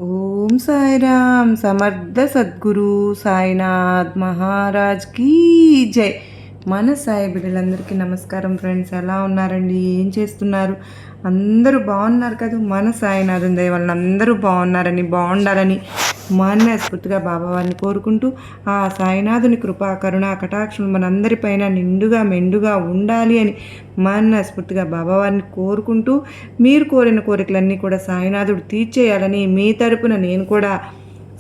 ఓం సాయిరామ్ సమర్థ సద్గురు సాయినాథ్ మహారాజ్ కీ జై. మన సాయి బిడ్డలందరికీ నమస్కారం ఫ్రెండ్స్. ఎలా ఉన్నారండి? ఏం చేస్తున్నారు? అందరూ బాగున్నారు కదా? మన సాయినాథం దయ వలన అందరూ బాగుండాలని మనస్ఫూర్తిగా బాబావారిని కోరుకుంటూ ఆ సాయినాథుని కృపా కరుణ కటాక్షం మనందరిపైన నిండుగా మెండుగా ఉండాలి అని మనస్ఫూర్తిగా బాబావారిని కోరుకుంటూ, మీరు కోరిన కోరికలన్నీ కూడా సాయినాథుడు తీర్చేయాలని మీ తరపున నేను కూడా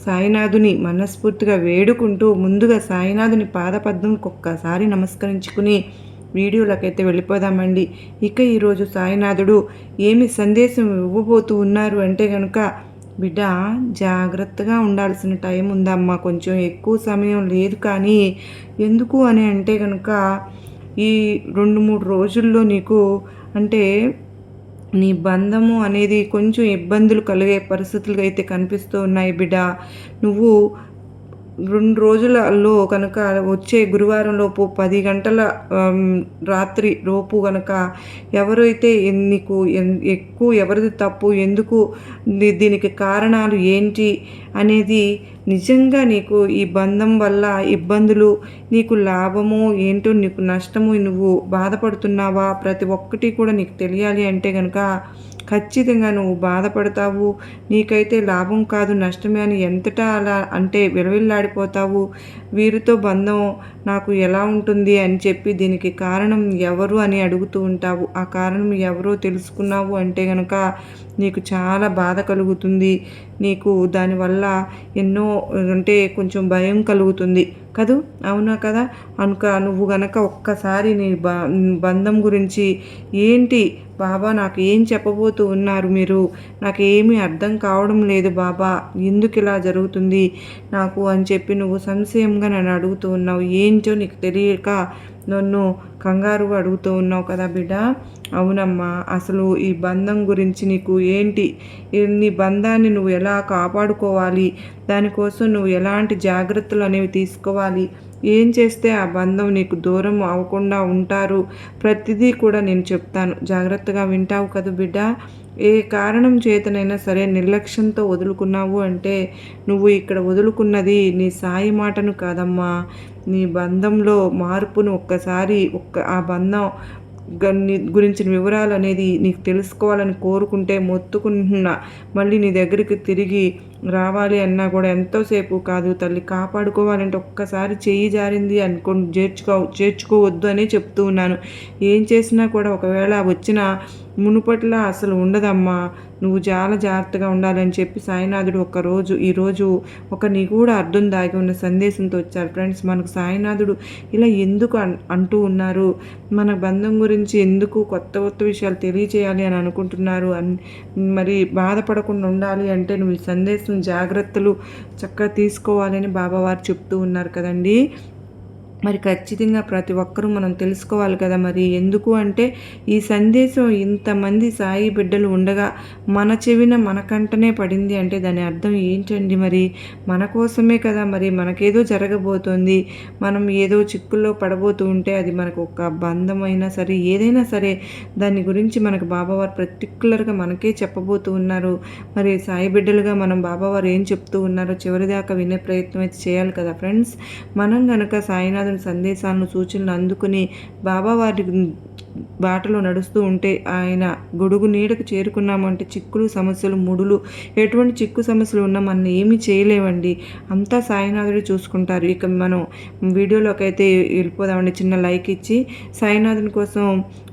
సాయినాథుని మనస్ఫూర్తిగా వేడుకుంటూ, ముందుగా సాయినాథుని పాదపద్మంకి ఒక్కసారి నమస్కరించుకుని వీడియోలకైతే వెళ్ళిపోదామండి. ఇక ఈరోజు సాయినాథుడు ఏమి సందేశం ఇవ్వబోతూ ఉన్నారు అంటే కనుక, బిడ్డ జాగ్రత్తగా ఉండాల్సిన టైం ఉందమ్మా, కొంచెం ఎక్కువ సమయం లేదు. కానీ ఎందుకు అని అంటే కనుక, ఈ 2-3 రోజుల్లో నీకు అంటే నీ బంధము అనేది కొంచెం ఇబ్బందులు కలిగే పరిస్థితులు అయితే కనిపిస్తూ ఉన్నాయి బిడ్డ. నువ్వు 2 రోజులలో కనుక వచ్చే గురువారం లోపు 10 గంటల రాత్రి లోపు కనుక ఎవరైతే నీకు ఎక్కువ ఎవరిది తప్పు, ఎందుకు, దీనికి కారణాలు ఏంటి అనేది, నిజంగా నీకు ఈ బంధం వల్ల ఇబ్బందులు, నీకు లాభము ఏంటో, నీకు నష్టము, నువ్వు బాధపడుతున్నావా, ప్రతి ఒక్కటి కూడా నీకు తెలియాలి అంటే కనుక ఖచ్చితంగా నువ్వు బాధపడతావు. నీకైతే లాభం కాదు నష్టమే అని ఎంతటా అలా అంటే విలవిల్లాడిపోతావు. వీరితో బంధం నాకు ఎలా ఉంటుంది అని చెప్పి దీనికి కారణం ఎవరు అని అడుగుతూ ఉంటావు. ఆ కారణం ఎవరో తెలుసుకున్నావు అంటే కనుక నీకు చాలా బాధ కలుగుతుంది. నీకు దానివల్ల ఎన్నో అంటే కొంచెం భయం కలుగుతుంది కదూ, అవునా కదా? నువ్వు గనక ఒక్కసారి నీ బంధం గురించి, ఏంటి బాబా నాకు ఏం చెప్పబోతూ ఉన్నారు మీరు, నాకు ఏమీ అర్థం కావడం లేదు బాబా, ఎందుకు ఇలా జరుగుతుంది నాకు అని చెప్పి నువ్వు సంశయంగా నన్ను అడుగుతూ ఉన్నావు. ఏంటో నీకు తెలియక నన్ను కంగారుగా అడుగుతూ ఉన్నావు కదా బిడ్డ. అవునమ్మా, అసలు ఈ బంధం గురించి నీకు ఏంటి, నీ బంధాన్ని నువ్వు ఎలా కాపాడుకోవాలి, దానికోసం నువ్వు ఎలాంటి జాగ్రత్తలు అనేవి తీసుకోవాలి, ఏం చేస్తే ఆ బంధం నీకు దూరం అవ్వకుండా ఉంటారు, ప్రతిదీ కూడా నేను చెప్తాను. జాగ్రత్తగా వింటావు కదా బిడ్డ. ఏ కారణం చేతనైనా సరే నిర్లక్ష్యంతో వదులుకున్నావు అంటే, నువ్వు ఇక్కడ వదులుకున్నది నీ సాయి మాటను కాదమ్మా, నీ బంధంలో మార్పును ఒక్కసారి ఆ బంధం గురించిన వివరాలు అనేది నీకు తెలుసుకోవాలని కోరుకుంటే మొత్తుకుంటున్నా, మళ్ళీ నీ దగ్గరికి తిరిగి రావాలి అన్నా కూడా ఎంతోసేపు కాదు తల్లి. కాపాడుకోవాలంటే ఒక్కసారి చెయ్యి జారింది అనుకోండి, చేర్చుకోవద్దు అని చెప్తూ ఉన్నాను. ఏం చేసినా కూడా ఒకవేళ వచ్చిన మునుపట్లా అసలు ఉండదమ్మా. నువ్వు చాలా జాగ్రత్తగా ఉండాలని చెప్పి సాయినాథుడు ఈరోజు ఒక నిగూఢ అర్థం దాగి ఉన్న సందేశంతో వచ్చారు ఫ్రెండ్స్. మనకు సాయినాథుడు ఇలా ఎందుకు అంటూ ఉన్నారు, మన బంధం గురించి ఎందుకు కొత్త కొత్త విషయాలు తెలియచేయాలి అని అనుకుంటున్నారు మరి బాధపడకుండా ఉండాలి అంటే నువ్వు ఈ సందేశం జాగ్రత్తలు చక్కగా తీసుకోవాలని బాబావారు చెప్తూ ఉన్నారు కదండి. మరి ఖచ్చితంగా ప్రతి ఒక్కరూ మనం తెలుసుకోవాలి కదా. మరి ఎందుకు అంటే, ఈ సందేశం ఇంతమంది సాయి బిడ్డలు ఉండగా మన చెవిన మనకంటనే పడింది అంటే దాని అర్థం ఏంటండి? మరి మన కోసమే కదా. మరి మనకేదో జరగబోతోంది, మనం ఏదో చిక్కుల్లో పడబోతూ ఉంటే అది మనకు ఒక బంధమైనా సరే ఏదైనా సరే దాని గురించి మనకు బాబావారు పర్టికులర్గా మనకే చెప్పబోతూ ఉన్నారు. మరి సాయి బిడ్డలుగా మనం బాబావారు ఏం చెప్తూ ఉన్నారో చివరిదాకా వినే ప్రయత్నం అయితే చేయాలి కదా ఫ్రెండ్స్. మనం కనుక సాయినాథ్ సందేశాలను సూచనలు అందుకుని బాబావారి బాటలో నడుస్తూ ఉంటే, ఆయన గొడుగు నీడకు చేరుకున్నామంటే చిక్కులు సమస్యలు ముడులు ఎటువంటి చిక్కు సమస్యలు ఉన్నా మనం ఏమీ చేయలేవండి. అంతా సాయినాథుడే చూసుకుంటారు. ఇక మనం వీడియోలోకి అయితే వెళ్ళిపోదామండి. చిన్న లైక్ ఇచ్చి సాయినాథుని కోసం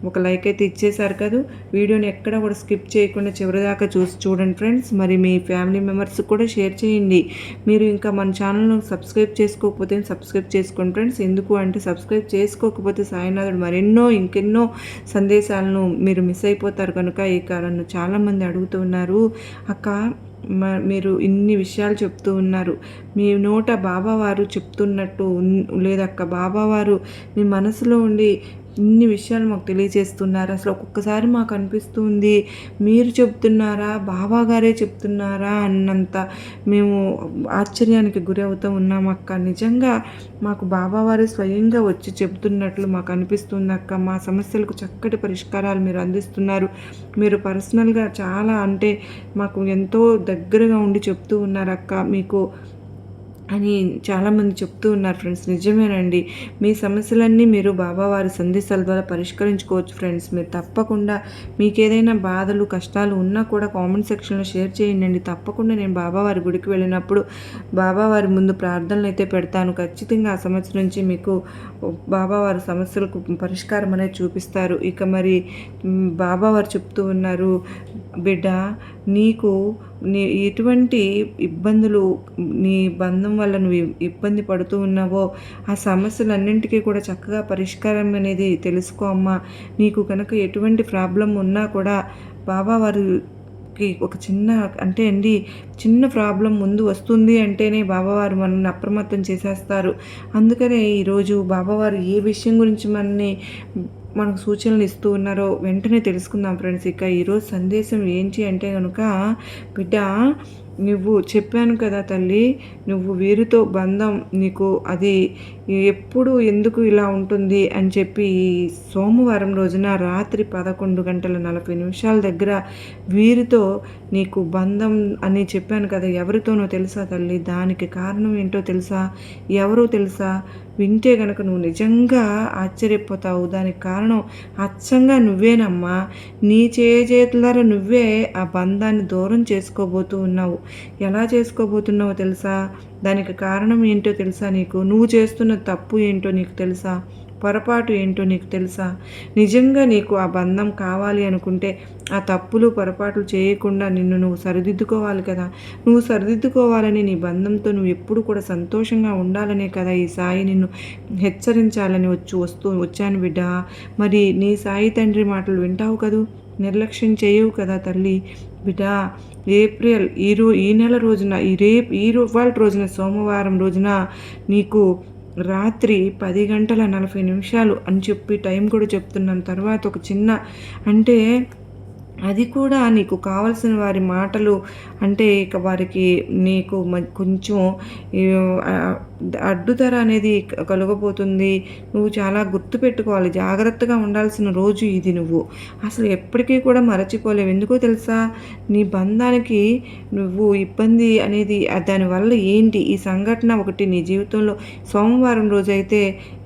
ఒక లైక్ అయితే ఇచ్చేశారు కదా. వీడియోని ఎక్కడ కూడా స్కిప్ చేయకుండా చివరిదాకా చూడండి ఫ్రెండ్స్. మరి మీ ఫ్యామిలీ మెంబర్స్ కూడా షేర్ చేయండి. మీరు ఇంకా మన ఛానల్ను సబ్స్క్రైబ్ చేసుకోకపోతే సబ్స్క్రైబ్ చేసుకోండి ఫ్రెండ్స్. ఎందుకు అంటే సబ్స్క్రైబ్ చేసుకోకపోతే సాయినాథుడు మరెన్నో ఇంకెన్నో సందేశాలను మీరు మిస్ అయిపోతారు కనుక. ఈ కారణం చాలామంది అడుగుతూ ఉన్నారు, అక్క మీరు ఇన్ని విషయాలు చెప్తూ ఉన్నారు, మీ నోట బాబావారు చెప్తున్నట్టు లేదక్క, బాబావారు మీ మనసులో ఉండి ఇన్ని విషయాలు మాకు తెలియజేస్తున్నారు. అసలు ఒక్కొక్కసారి మాకు అనిపిస్తుంది మీరు చెప్తున్నారా, బాబా గారే చెప్తున్నారా అన్నంత మేము ఆశ్చర్యానికి గురి అవుతూ ఉన్నాం అక్క. నిజంగా మాకు బాబావారే స్వయంగా వచ్చి చెబుతున్నట్లు మాకు అనిపిస్తుంది అక్క. మా సమస్యలకు చక్కటి పరిష్కారాలు మీరు అందిస్తున్నారు. మీరు పర్సనల్గా చాలా అంటే మాకు ఎంతో దగ్గరగా ఉండి చెప్తూ ఉన్నారక్క మీకు అని చాలామంది చెప్తూ ఉన్నారు ఫ్రెండ్స్. నిజమేనండి, మీ సమస్యలన్నీ మీరు బాబావారి సందేశాల ద్వారా పరిష్కరించుకోవచ్చు ఫ్రెండ్స్. మీరు తప్పకుండా మీకు ఏదైనా బాధలు కష్టాలు ఉన్నా కూడా కామెంట్ సెక్షన్లో షేర్ చేయండి. తప్పకుండా నేను బాబావారి గుడికి వెళ్ళినప్పుడు బాబావారి ముందు ప్రార్థనలు అయితే పెడతాను. ఖచ్చితంగా ఆ సమస్య నుంచి మీకు బాబావారి సమస్యలకు పరిష్కారం అనేది చూపిస్తారు. ఇక మరి బాబావారు చెప్తూ ఉన్నారు, బిడ్డ నీకు ఎటువంటి ఇబ్బందులు నీ బంధం వల్ల నువ్వు ఇబ్బంది పడుతూ ఉన్నావో ఆ సమస్యలన్నింటికీ కూడా చక్కగా పరిష్కారం అనేది తెలుసుకో అమ్మా. నీకు కనుక ఎటువంటి ప్రాబ్లం ఉన్నా కూడా బాబావారికి ఒక చిన్న ప్రాబ్లం ముందు వస్తుంది అంటేనే బాబావారు మనల్ని అప్రమత్తం చేసేస్తారు. అందుకనే ఈరోజు బాబావారు ఏ విషయం గురించి మనకు సూచనలు ఇస్తూ ఉన్నారో వెంటనే తెలుసుకుందాం ఫ్రెండ్స్. ఇక ఈరోజు సందేశం ఏంటి అంటే కనుక, బిడ్డ నువ్వు చెప్పాను కదా తల్లి, నువ్వు వీరితో బంధం నీకు అది ఎప్పుడు ఎందుకు ఇలా ఉంటుంది అని చెప్పి సోమవారం రోజున రాత్రి 11:40 దగ్గర వీరితో నీకు బంధం అని చెప్పాను కదా, ఎవరితోనో తెలుసా తల్లి? దానికి కారణం ఏంటో తెలుసా? ఎవరో తెలుసా? వింటే గనక నువ్వు నిజంగా ఆశ్చర్యపోతావు. దానికి కారణం అచ్చంగా నువ్వేనమ్మా. నీ చేతులారా నువ్వే ఆ బంధాన్ని దూరం చేసుకోబోతూ ఉన్నావు. ఎలా చేసుకోబోతున్నావో తెలుసా? దానికి కారణం ఏంటో తెలుసా నీకు? నువ్వు చేస్తున్న తప్పు ఏంటో నీకు తెలుసా? పొరపాటు ఏంటో నీకు తెలుసా? నిజంగా నీకు ఆ బంధం కావాలి అనుకుంటే ఆ తప్పులు పొరపాట్లు చేయకుండా నిన్ను నువ్వు సరిదిద్దుకోవాలి కదా. నువ్వు సరిదిద్దుకోవాలని నీ బంధంతో నువ్వు ఎప్పుడు కూడా సంతోషంగా ఉండాలనే కదా ఈ సాయి నిన్ను హెచ్చరించాలని వచ్చాను బిడ్డ. మరి నీ సాయి తండ్రి మాటలు వింటావు కదూ, నిర్లక్ష్యం చేయవు కదా తల్లి. బిడ్డ ఏప్రిల్ ఈ నెల రోజున ఇవాళ రోజున సోమవారం రోజున నీకు రాత్రి 10:40 అని చెప్పి టైం కూడా చెప్తున్నాను. తర్వాత ఒక చిన్న అది కూడా నీకు కావలసిన వారి మాటలు ఇక వారికి నీకు కొంచెం అడ్డుతర అనేది కలగబోతుంది. నువ్వు చాలా గుర్తుపెట్టుకోవాలి, జాగ్రత్తగా ఉండాల్సిన రోజు ఇది. నువ్వు అసలు ఎప్పటికీ కూడా మరచిపోలేవు. ఎందుకో తెలుసా? నీ బంధానికి నువ్వు ఇబ్బంది అనేది దానివల్ల ఏంటి ఈ సంఘటన ఒకటి నీ జీవితంలో సోమవారం రోజు అయితే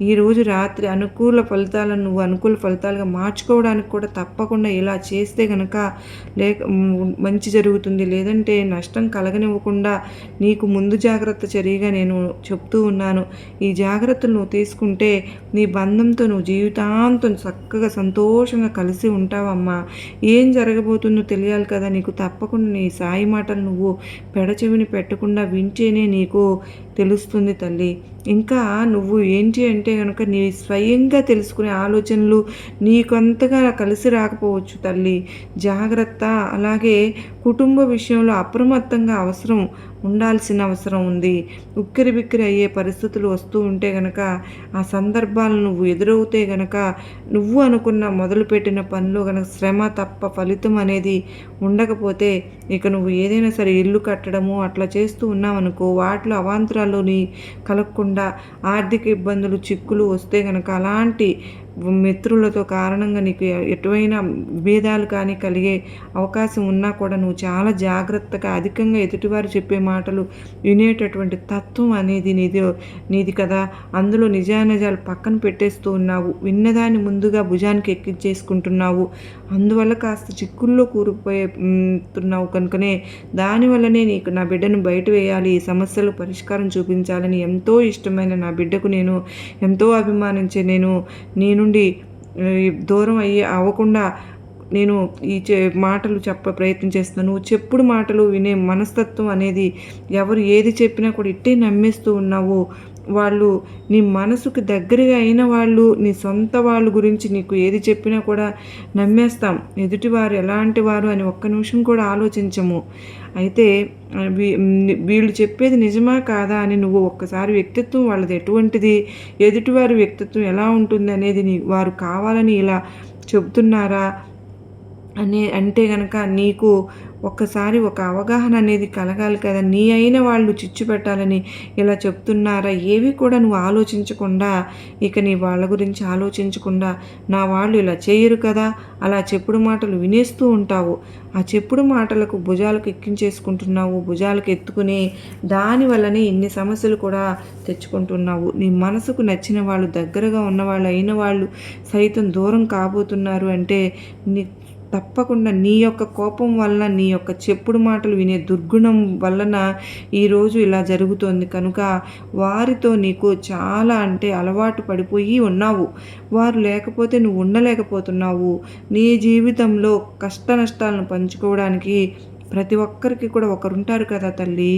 ఈరోజు రాత్రి అనుకూల ఫలితాలుగా మార్చుకోవడానికి కూడా తప్పకుండా ఇలా చేస్తే కనుక మంచి జరుగుతుంది. లేదంటే నష్టం కలగనివ్వకుండా నీకు ముందు జాగ్రత్త చర్యగా నేను చెప్తూ ఉన్నాను. ఈ జాగ్రత్తలు నువ్వు తీసుకుంటే నీ బంధంతో నువ్వు జీవితాంతం చక్కగా సంతోషంగా కలిసి ఉంటావమ్మా. ఏం జరగబోతుందో తెలియాలి కదా నీకు. తప్పకుండా నీ సాయి మాటలు నువ్వు పెడచెవిని పెట్టకుండా వింటేనే నీకు తెలుస్తుంది తల్లి. ఇంకా నువ్వు ఏంటి అంటే కనుక నీ స్వయంగా తెలుసుకునే ఆలోచనలు నీకంతగా కలిసి రాకపోవచ్చు తల్లి. జాగ్రత్త. అలాగే కుటుంబ విషయంలో అప్రమత్తంగా ఉండాల్సిన అవసరం ఉంది. ఉక్కిరిబిక్కిరి అయ్యే పరిస్థితులు వస్తూ ఉంటే గనక ఆ సందర్భాలు నువ్వు ఎదురవుతే గనక నువ్వు అనుకున్న మొదలుపెట్టిన పనిలో గనక శ్రమ తప్ప ఫలితం అనేది ఉండకపోతే ఇక నువ్వు ఏదైనా సరే ఇల్లు కట్టడము అట్లా చేస్తూ ఉన్నావనుకో, వాటిలో అవాంతరాలు కలగకుండా ఆర్థిక ఇబ్బందులు చిక్కులు వస్తే గనక అలాంటి మిత్రులతో కారణంగా నీకు ఎటువైనా విభేదాలు కానీ కలిగే అవకాశం ఉన్నా కూడా నువ్వు చాలా జాగ్రత్తగా అధికంగా ఎదుటివారు చెప్పే మాటలు వినేటటువంటి తత్వం అనేది నీది కదా. అందులో నిజానిజాలు పక్కన పెట్టేస్తూ ఉన్నావు. విన్నదాన్ని ముందుగా భుజానికి ఎక్కించేసుకుంటున్నావు. అందువల్ల కాస్త చిక్కుల్లో కూరుకుపోతున్నావు కనుకనే దానివల్లనే నీకు నా బిడ్డను బయట వేయాలి, ఈ సమస్యలు పరిష్కారం చూపించాలని ఎంతో ఇష్టమైన నా బిడ్డకు నేను ఎంతో అభిమానించే నీ నుండి దూరం అవ్వకుండా నేను ఈ మాటలు ప్రయత్నం చేస్తున్నాను. నువ్వు చెప్పుడు మాటలు వినే మనస్తత్వం అనేది ఎవరు ఏది చెప్పినా కూడా ఇట్టే నమ్మేస్తూ ఉన్నావు. వాళ్ళు నీ మనసుకు దగ్గరగా అయిన వాళ్ళు, నీ సొంత వాళ్ళ గురించి నీకు ఏది చెప్పినా కూడా నమ్మేస్తాం. ఎదుటివారు ఎలాంటి వారు అని ఒక్క నిమిషం కూడా ఆలోచించము. అయితే వీళ్ళు చెప్పేది నిజమా కాదా అని నువ్వు ఒక్కసారి వ్యక్తిత్వం వాళ్ళది ఎటువంటిది, ఎదుటివారి వ్యక్తిత్వం ఎలా ఉంటుంది అనేది వారు కావాలని ఇలా చెబుతున్నారా అంటే గనక నీకు ఒక్కసారి ఒక అవగాహన అనేది కలగాలి కదా. నీ అయిన వాళ్ళు చిచ్చు పెట్టాలని ఇలా చెప్తున్నారా, ఏవి కూడా నువ్వు ఆలోచించకుండా, ఇక నీ వాళ్ళ గురించి ఆలోచించకుండా, నా వాళ్ళు ఇలా చేయరు కదా అలా చెప్పుడు మాటలు వినేస్తూ ఉంటావు. ఆ చెప్పుడు మాటలకు భుజాలకు ఎక్కించేసుకుంటున్నావు, భుజాలకు ఎత్తుకుని దానివల్లనే ఇన్ని సమస్యలు కూడా తెచ్చుకుంటున్నావు. నీ మనసుకు నచ్చిన వాళ్ళు, దగ్గరగా ఉన్నవాళ్ళు అయిన వాళ్ళు సైతం దూరం కాబోతున్నారు అంటే తప్పకుండా నీ యొక్క కోపం వల్ల, నీ యొక్క చెప్పుడు మాటలు వినే దుర్గుణం వలన ఈరోజు ఇలా జరుగుతోంది. కనుక వారితో నీకు చాలా అలవాటు పడిపోయి ఉన్నావు. వారు లేకపోతే నువ్వు ఉండలేకపోతున్నావు. నీ జీవితంలో కష్ట నష్టాలను పంచుకోవడానికి ప్రతి ఒక్కరికి కూడా ఒకరుంటారు కదా తల్లి.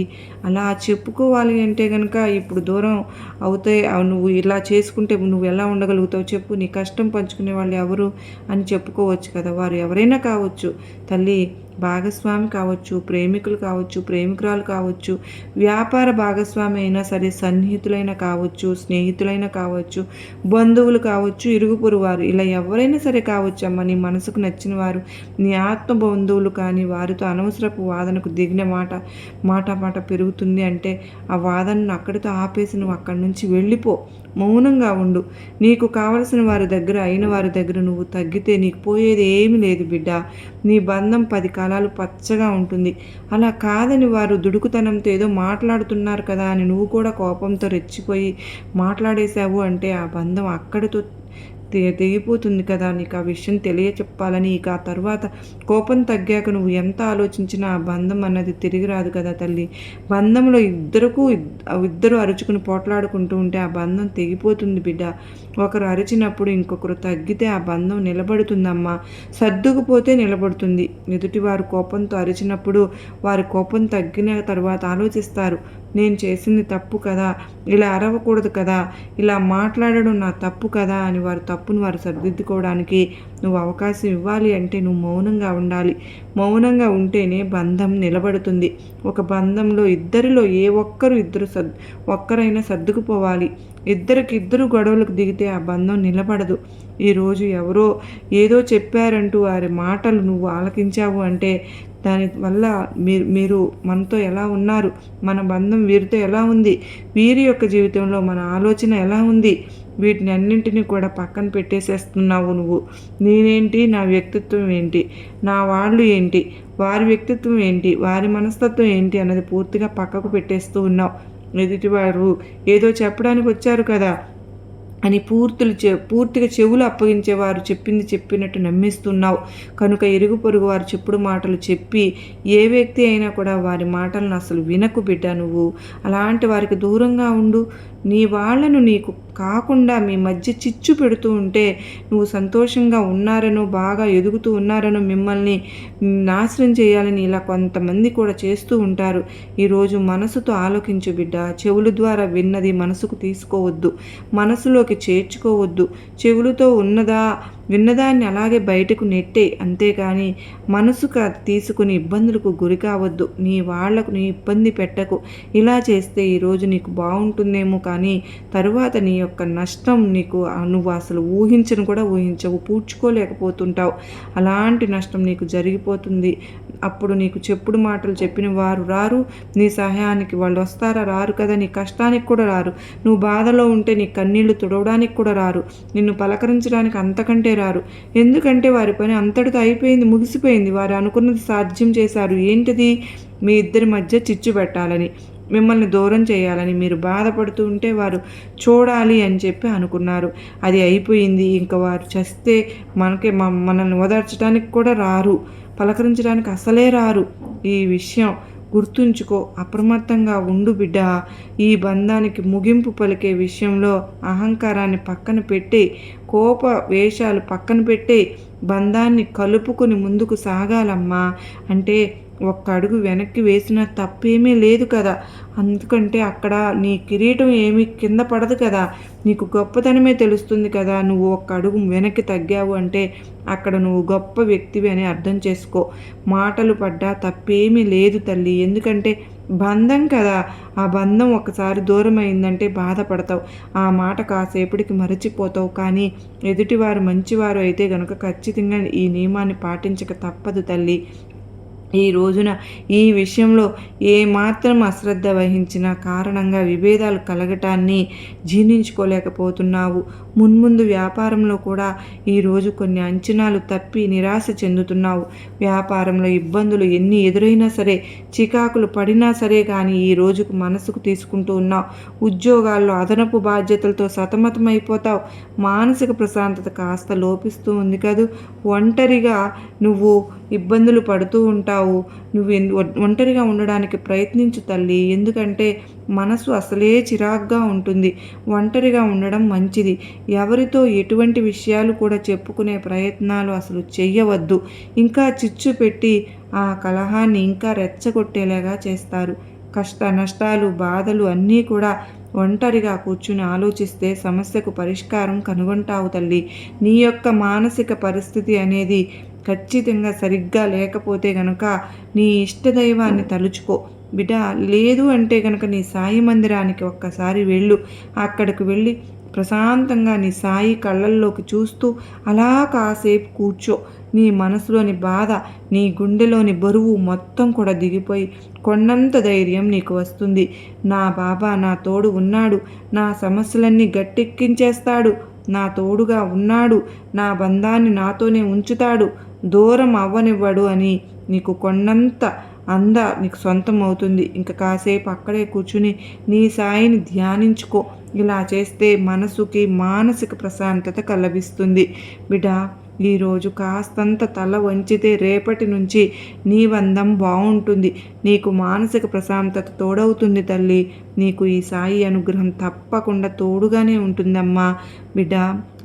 అలా చెప్పుకోవాలి అంటే కనుక ఇప్పుడు దూరం అవుతాయి. నువ్వు ఇలా చేసుకుంటే నువ్వు ఎలా ఉండగలుగుతావు చెప్పు. నీ కష్టం పంచుకునే వాళ్ళు ఎవరు అని చెప్పుకోవచ్చు కదా. వారు ఎవరైనా కావచ్చు తల్లి. భాగస్వామి కావచ్చు, ప్రేమికులు కావచ్చు, ప్రేమికురాలు కావచ్చు, వ్యాపార భాగస్వామి అయినా సరే, సన్నిహితులైనా కావచ్చు, స్నేహితులైనా కావచ్చు, బంధువులు కావచ్చు, ఇరుగు పొరువారు, ఇలా ఎవరైనా సరే కావచ్చు అమ్మ. నీ మనసుకు నచ్చిన వారు, నీ ఆత్మ బంధువులు కానీ వారితో అనవసరపు వాదనకు దిగిన మాట పెరుగుతుంది అంటే ఆ వాదనను అక్కడితో ఆపేసి నువ్వు అక్కడి నుంచి వెళ్ళిపో. మౌనంగా ఉండు. నీకు కావలసిన వారి దగ్గర, అయిన వారి దగ్గర నువ్వు తగ్గితే నీకు పోయేది ఏమీ లేదు బిడ్డ. నీ బంధం 10 కాలాలు పచ్చగా ఉంటుంది. అలా కాదని వారు దుడుకుతనంతో ఏదో మాట్లాడుతున్నారు కదా అని నువ్వు కూడా కోపంతో రెచ్చిపోయి మాట్లాడేశావు అంటే ఆ బంధం అక్కడితో తెగిపోతుంది కదా. నీకు ఆ విషయం తెలియచెప్పాలని. ఇక ఆ తర్వాత కోపం తగ్గాక నువ్వు ఎంత ఆలోచించినా ఆ బంధం అన్నది తిరిగి రాదు కదా తల్లి. బంధంలో ఇద్దరు అరుచుకుని పోట్లాడుకుంటూ ఉంటే ఆ బంధం తెగిపోతుంది బిడ్డ. ఒకరు అరిచినప్పుడు ఇంకొకరు తగ్గితే ఆ బంధం నిలబడుతుందమ్మా. సర్దుకుపోతే నిలబడుతుంది. ఎదుటివారు కోపంతో అరిచినప్పుడు వారి కోపం తగ్గిన తర్వాత ఆలోచిస్తారు, నేను చేసింది తప్పు కదా, ఇలా అరవకూడదు కదా, ఇలా మాట్లాడడం నా తప్పు కదా అని వారు తప్పును వారు సరిదిద్దుకోవడానికి నువ్వు అవకాశం ఇవ్వాలి అంటే నువ్వు మౌనంగా ఉండాలి. మౌనంగా ఉంటేనే బంధం నిలబడుతుంది. ఒక బంధంలో ఇద్దరిలో ఏ ఒక్కరైనా సర్దుకుపోవాలి. ఇద్దరు గొడవలకు దిగితే ఆ బంధం నిలబడదు. ఈరోజు ఎవరో ఏదో చెప్పారంటూ వారి మాటలు నువ్వు ఆలకించావు అంటే దానివల్ల మీరు మనతో ఎలా ఉన్నారు, మన బంధం వీరితో ఎలా ఉంది, వీరి యొక్క జీవితంలో మన ఆలోచన ఎలా ఉంది, వీటిని అన్నింటినీ కూడా పక్కన పెట్టేసేస్తున్నావు నువ్వు. నేనేంటి, నా వ్యక్తిత్వం ఏంటి, నా వాళ్ళు ఏంటి, వారి వ్యక్తిత్వం ఏంటి, వారి మనస్తత్వం ఏంటి అన్నది పూర్తిగా పక్కకు పెట్టేస్తూ ఉన్నావు. ఎదుటివారు ఏదో చెప్పడానికి వచ్చారు కదా అని పూర్తిగా చెవులు అప్పగించేవారు చెప్పింది చెప్పినట్టు నమ్మిస్తున్నావు. కనుక ఇరుగు పొరుగు వారు చెప్పుడు మాటలు చెప్పి ఏ వ్యక్తి అయినా కూడా వారి మాటలను అసలు వినకు బిడ్డ. నువ్వు అలాంటి వారికి దూరంగా ఉండు. నీ వాళ్ళను నీకు కాకుండా మీ మధ్య చిచ్చు పెడుతూ ఉంటే నువ్వు సంతోషంగా ఉన్నారనో, బాగా ఎదుగుతూ ఉన్నారనో, మిమ్మల్ని నాశనం చేయాలని ఇలా కొంతమంది కూడా చేస్తూ ఉంటారు. ఈరోజు మనసుతో ఆలోకించు బిడ్డ. చెవుల ద్వారా విన్నది మనసుకు తీసుకోవద్దు, మనసులోకి చేర్చుకోవద్దు. చెవులతో విన్నదాన్ని అలాగే బయటకు నెట్టే, అంతేకాని మనసుకు తీసుకుని ఇబ్బందులకు గురి కావద్దు. నీ వాళ్లకు నీ ఇబ్బంది పెట్టకు. ఇలా చేస్తే ఈరోజు నీకు బాగుంటుందేమో కానీ తరువాత నీ యొక్క నష్టం నువ్వు అసలు ఊహించవు, పూడ్చుకోలేకపోతుంటావు. అలాంటి నష్టం నీకు జరిగిపోతుంది. అప్పుడు నీకు చెప్పుడు మాటలు చెప్పిన వారు రారు, నీ సహాయానికి వాళ్ళు వస్తారా? రారు కదా. నీ కష్టానికి కూడా రారు. నువ్వు బాధలో ఉంటే నీ కన్నీళ్లు తుడవడానికి కూడా రారు. నిన్ను పలకరించడానికి అంతకంటే రారు. ఎందుకంటే వారి పని అంతటితో అయిపోయింది, ముగిసిపోయింది. వారు అనుకున్నది సాధ్యం చేశారు. ఏంటిది? మీ ఇద్దరి మధ్య చిచ్చు పెట్టాలని, మిమ్మల్ని దూరం చేయాలని. మీరు బాధపడుతూ ఉంటే వారు చూడాలి అని చెప్పి అనుకున్నారు. అది అయిపోయింది. ఇంకా వారు చస్తే మనల్ని ఓదార్చడానికి కూడా రారు, పలకరించడానికి అసలే రారు. ఈ విషయం గుర్తుంచుకో. అప్రమత్తంగా ఉండు బిడ్డ. ఈ బంధానికి ముగింపు పలికే విషయంలో అహంకారాన్ని పక్కన పెట్టి, కోప వేషాలు పక్కన పెట్టి బంధాన్ని కలుపుకొని ముందుకు సాగాలమ్మా. అంటే ఒక్క అడుగు వెనక్కి వేసిన తప్పేమీ లేదు కదా. అందుకంటే అక్కడ నీ కిరీటం ఏమీ కింద పడదు కదా. నీకు గొప్పతనమే తెలుస్తుంది కదా. నువ్వు ఒక్క అడుగు వెనక్కి తగ్గావు అంటే అక్కడ నువ్వు గొప్ప వ్యక్తివి అని అర్థం చేసుకో. మాటలు పడ్డా తప్పేమీ లేదు తల్లి. ఎందుకంటే బంధం కదా. ఆ బంధం ఒకసారి దూరం అయిందంటే బాధపడతావు. ఆ మాట కాసేపటికి మరచిపోతావు. కానీ ఎదుటివారు మంచివారు అయితే గనుక ఖచ్చితంగా ఈ నియమాన్ని పాటించక తప్పదు తల్లి. ఈ రోజున ఈ విషయంలో ఏమాత్రం అశ్రద్ధ వహించిన కారణంగా విభేదాలు కలగటాన్ని జీర్ణించుకోలేకపోతున్నావు. మున్ముందు వ్యాపారంలో కూడా ఈరోజు కొన్ని అంచనాలు తప్పి నిరాశ చెందుతున్నావు. వ్యాపారంలో ఇబ్బందులు ఎన్ని ఎదురైనా సరే, చికాకులు పడినా సరే కానీ ఈ రోజుకు మనసుకు తీసుకుంటూ ఉన్నావు. ఉద్యోగాల్లో అదనపు బాధ్యతలతో సతమతమైపోతావు. మానసిక ప్రశాంతత కాస్త లోపిస్తూ ఉంది కదూ. ఒంటరిగా నువ్వు ఇబ్బందులు పడుతూ ఉంటావు. నువ్వు ఒంటరిగా ఉండడానికి ప్రయత్నించు తల్లి. ఎందుకంటే మనసు అసలే చిరాగ్గా ఉంటుంది. ఒంటరిగా ఉండడం మంచిది. ఎవరితో ఎటువంటి విషయాలు కూడా చెప్పుకునే ప్రయత్నాలు అసలు చెయ్యవద్దు. ఇంకా చిచ్చు పెట్టి ఆ కలహాన్ని ఇంకా రెచ్చగొట్టేలాగా చేస్తారు. కష్ట నష్టాలు బాధలు అన్నీ కూడా ఒంటరిగా కూర్చుని ఆలోచిస్తే సమస్యకు పరిష్కారం కనుగొంటావు తల్లి. నీ యొక్క మానసిక పరిస్థితి అనేది ఖచ్చితంగా సరిగ్గా లేకపోతే గనక నీ ఇష్టదైవాన్ని తలుచుకో బిడ్డ. లేదు అంటే గనక నీ సాయి మందిరానికి ఒక్కసారి వెళ్ళు. అక్కడికి వెళ్ళి ప్రశాంతంగా నీ సాయి కళ్ళల్లోకి చూస్తూ అలా కాసేపు కూర్చో. నీ మనసులోని బాధ, నీ గుండెలోని బరువు మొత్తం కూడా దిగిపోయి కొండంత ధైర్యం నీకు వస్తుంది. నా బాబా నా తోడు ఉన్నాడు, నా సమస్యలన్నీ గట్టెక్కించేస్తాడు, నా తోడుగా ఉన్నాడు, నా బంధాన్ని నాతోనే ఉంచుతాడు, దూరం అవ్వనివ్వడు అని నీకు కొండంత నీకు సొంతం అవుతుంది. ఇంకా కాసేపు అక్కడే కూర్చుని నీ సాయిని ధ్యానించుకో. ఇలా చేస్తే మనసుకి మానసిక ప్రశాంతత లభిస్తుంది బిడ్డ. ఈరోజు కాస్తంత తల వంచితే రేపటి నుంచి నీ బంధం బాగుంటుంది. నీకు మానసిక ప్రశాంతత తోడవుతుంది తల్లి. నీకు ఈ సాయి అనుగ్రహం తప్పకుండా తోడుగానే ఉంటుందమ్మా బిడ్డ.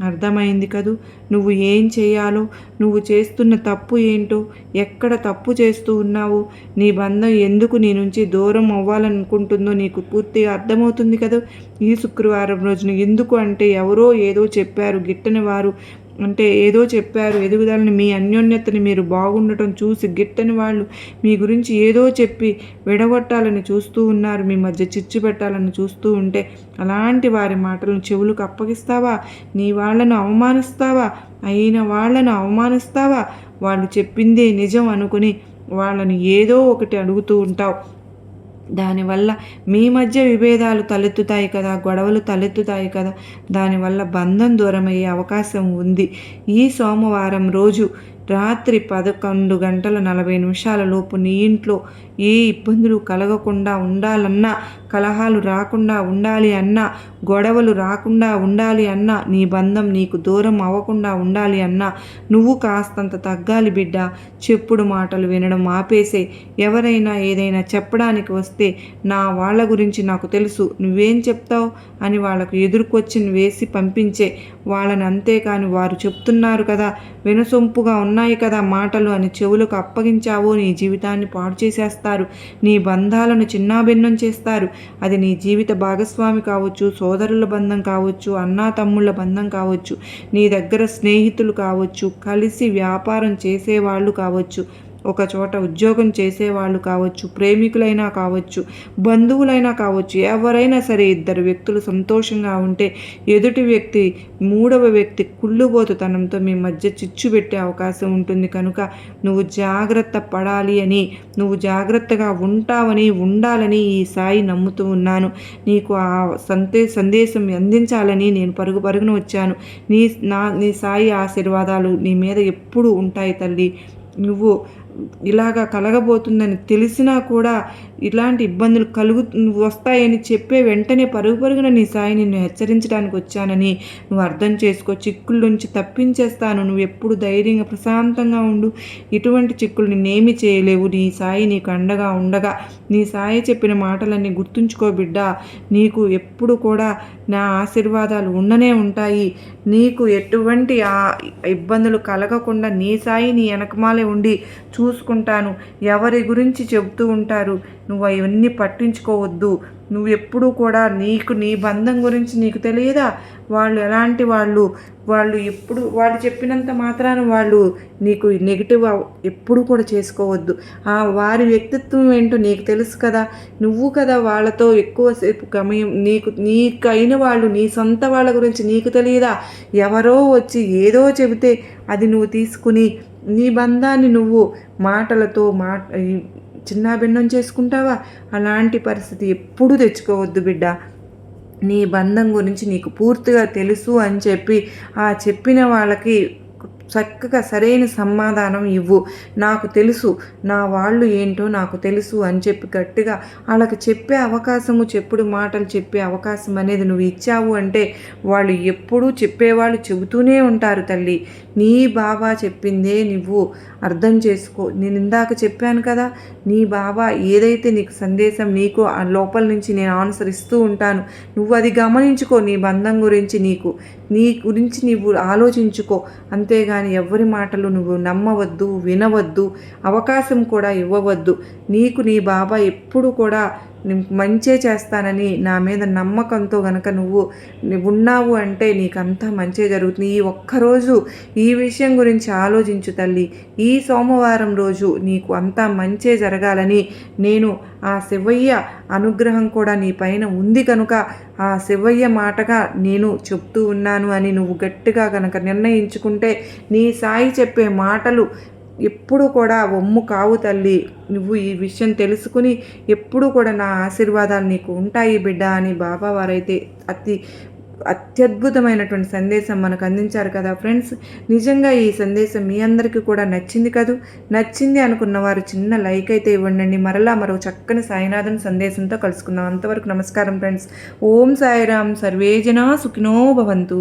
అర్థమైంది కదూ నువ్వు ఏం చేయాలో, నువ్వు చేస్తున్న తప్పు ఏంటో, ఎక్కడ తప్పు చేస్తూ ఉన్నావు, నీ బంధం ఎందుకు నీ నుంచి దూరం అవ్వాలనుకుంటుందో నీకు పూర్తిగా అర్థమవుతుంది కదా. ఈ శుక్రవారం రోజున ఎందుకు అంటే ఎవరో ఏదో చెప్పారు, గిట్టని వారు అంటే ఏదో చెప్పారు, ఎదుగుదలని మీ అన్యోన్యతని మీరు బాగుండటం చూసి గిట్టని వాళ్ళు మీ గురించి ఏదో చెప్పి విడగొట్టాలని చూస్తూ ఉన్నారు, మీ మధ్య చిచ్చు పెట్టాలని చూస్తూ ఉంటే అలాంటి వారి మాటలను చెవులకు అప్పగిస్తావా? నీ వాళ్ళను అవమానిస్తావా? అయిన వాళ్ళను అవమానిస్తావా? వాళ్ళు చెప్పిందే నిజం అనుకుని వాళ్ళని ఏదో ఒకటి అడుగుతూ ఉంటావు. దానివల్ల మీ మధ్య విభేదాలు తలెత్తుతాయి కదా, గొడవలు తలెత్తుతాయి కదా. దానివల్ల బంధం దూరమయ్యే అవకాశం ఉంది. ఈ సోమవారం రోజు రాత్రి 11:40 లోపు నీ ఇంట్లో ఏ ఇబ్బందులు కలగకుండా ఉండాలన్నా, కలహాలు రాకుండా ఉండాలి అన్నా, గొడవలు రాకుండా ఉండాలి అన్నా, నీ బంధం నీకు దూరం అవ్వకుండా ఉండాలి అన్నా నువ్వు కాస్తంత తగ్గాలి బిడ్డ. చెప్పుడు మాటలు వినడం ఆపేసే. ఎవరైనా ఏదైనా చెప్పడానికి వస్తే నా వాళ్ళ గురించి నాకు తెలుసు, నువ్వేం చెప్తావు అని వాళ్ళకు ఎదురుకొచ్చి వేసి పంపించే వాళ్ళని. అంతేకాని వారు చెప్తున్నారు కదా, వినసొంపుగా ఉన్నాయి కదా మాటలు అని చెవులకు అప్పగించావో నీ జీవితాన్ని పాడు చేసేస్తారు. నీ బంధాలను చిన్నాభిన్నం చేస్తారు. అది నీ జీవిత భాగస్వామి కావచ్చు, సోదరుల బంధం కావచ్చు, అన్నా తమ్ముళ్ళ బంధం కావచ్చు, నీ దగ్గర స్నేహితులు కావచ్చు, కలిసి వ్యాపారం చేసేవాళ్ళు కావచ్చు, ఒక చోట ఉద్యోగం చేసేవాళ్ళు కావచ్చు, ప్రేమికులైనా కావచ్చు, బంధువులైనా కావచ్చు, ఎవరైనా సరే ఇద్దరు వ్యక్తులు సంతోషంగా ఉంటే ఎదుటి వ్యక్తి మూడవ వ్యక్తి కుళ్ళుబోతుతనంతో మీ మధ్య చిచ్చు పెట్టే అవకాశం ఉంటుంది. కనుక నువ్వు జాగ్రత్త పడాలి అని, నువ్వు జాగ్రత్తగా ఉంటావని, ఉండాలని ఈ సాయి నమ్ముతూ ఉన్నాను. నీకు ఆ సందేశం అందించాలని నేను పరుగున వచ్చాను. నీ సాయి ఆశీర్వాదాలు నీ మీద ఎప్పుడూ ఉంటాయి తల్లి. నువ్వు ఇలాగా కలగబోతుందని తెలిసినా కూడా ఇలాంటి ఇబ్బందులు వస్తాయని చెప్పే వెంటనే పరుగున నీ సాయి నిన్ను హెచ్చరించడానికి వచ్చానని నువ్వు అర్థం చేసుకో. చిక్కుల నుంచి తప్పించేస్తాను. నువ్వు ఎప్పుడు ధైర్యంగా ప్రశాంతంగా ఉండు. ఇటువంటి చిక్కులు నిన్నేమి చేయలేవు. నీ సాయి నీకు అండగా ఉండగా. నీ సాయి చెప్పిన మాటలన్నీ గుర్తుంచుకో బిడ్డ. నీకు ఎప్పుడు కూడా నా ఆశీర్వాదాలు ఉండనే ఉంటాయి. నీకు ఎటువంటి ఇబ్బందులు కలగకుండా నీ సాయి నీ వెనకమాలే ఉండి చూసుకుంటాను, ఎవరి గురించి చెబుతూ ఉంటారు, నువ్వు అవన్నీ పట్టించుకోవద్దు, నువ్వు ఎప్పుడూ కూడా నీ బంధం గురించి నీకు తెలియదా, వాళ్ళు ఎలాంటి వాళ్ళు, వాళ్ళు చెప్పినంత మాత్రాన వాళ్ళు నీకు నెగిటివ్ ఎప్పుడు కూడా చేసుకోవద్దు. వారి వ్యక్తిత్వం ఏంటో నీకు తెలుసు కదా, నువ్వు కదా వాళ్ళతో ఎక్కువసేపు సమయం నీకైన వాళ్ళు, నీ సొంత వాళ్ళ గురించి నీకు తెలియదా, ఎవరో వచ్చి ఏదో చెబితే అది నువ్వు తీసుకుని నీ బంధాన్ని నువ్వు మాటలతో చిన్నాభిన్నం చేసుకుంటావా? అలాంటి పరిస్థితి ఎప్పుడూ తెచ్చుకోవద్దు బిడ్డ. నీ బంధం గురించి నీకు పూర్తిగా తెలుసు అని చెప్పి చెప్పిన వాళ్ళకి చక్కగా సరైన సమాధానం ఇవ్వు. నాకు తెలుసు, నా వాళ్ళు ఏంటో నాకు తెలుసు అని చెప్పి గట్టిగా వాళ్ళకి చెప్పే అవకాశము, చెప్పుడు మాటలు చెప్పే అవకాశం అనేది నువ్వు ఇచ్చావు అంటే వాళ్ళు ఎప్పుడూ చెప్పేవాళ్ళు చెబుతూనే ఉంటారు తల్లి. నీ బాబా చెప్పిందే నువ్వు అర్థం చేసుకో. నేను ఇందాక చెప్పాను కదా, నీ బాబా ఏదైతే నీకు సందేశం నీకు ఆ లోపల నుంచి నేను ఆన్సర్ ఇస్తూ ఉంటాను, నువ్వు అది గమనించుకో. నీ బంధం గురించి నీ గురించి నీవు ఆలోచించుకో. అంతేగాని ఎవరి మాటలు నువ్వు నమ్మవద్దు, వినవద్దు, అవకాశం కూడా ఇవ్వవద్దు. నీకు నీ బాబా ఎప్పుడు కూడా మంచే చేస్తానని నా మీద నమ్మకంతో గనక నువ్వు ఉన్నావు అంటే నీకంతా మంచే జరుగుతుంది. ఈ ఒక్కరోజు ఈ విషయం గురించి ఆలోచించు తల్లి. ఈ సోమవారం రోజు నీకు అంతా మంచే జరగాలని నేను ఆ శివయ్య అనుగ్రహం కూడా నీ పైన ఉంది కనుక ఆ శివయ్య మాటగా నేను చెప్తూ ఉన్నాను అని నువ్వు గట్టిగా కనుక నిర్ణయించుకుంటే నీ సాయి చెప్పే మాటలు ఎప్పుడు కూడా ఒమ్ము కావు తల్లి. నువ్వు ఈ విషయం తెలుసుకుని ఎప్పుడు కూడా నా ఆశీర్వాదాలు నీకు ఉంటాయి బిడ్డ అని బాబా వారైతే అత్యద్భుతమైనటువంటి సందేశం మనకు అందించారు కదా ఫ్రెండ్స్. నిజంగా ఈ సందేశం మీ అందరికీ కూడా నచ్చింది కదూ? నచ్చింది అనుకున్న వారు చిన్న లైక్ అయితే ఇవ్వండి. మరలా మరో చక్కని సాయినాథన్ సందేశంతో కలుసుకుందాం. అంతవరకు నమస్కారం ఫ్రెండ్స్. ఓం సాయిరాం. సర్వేజనా సుఖినో భవంతు.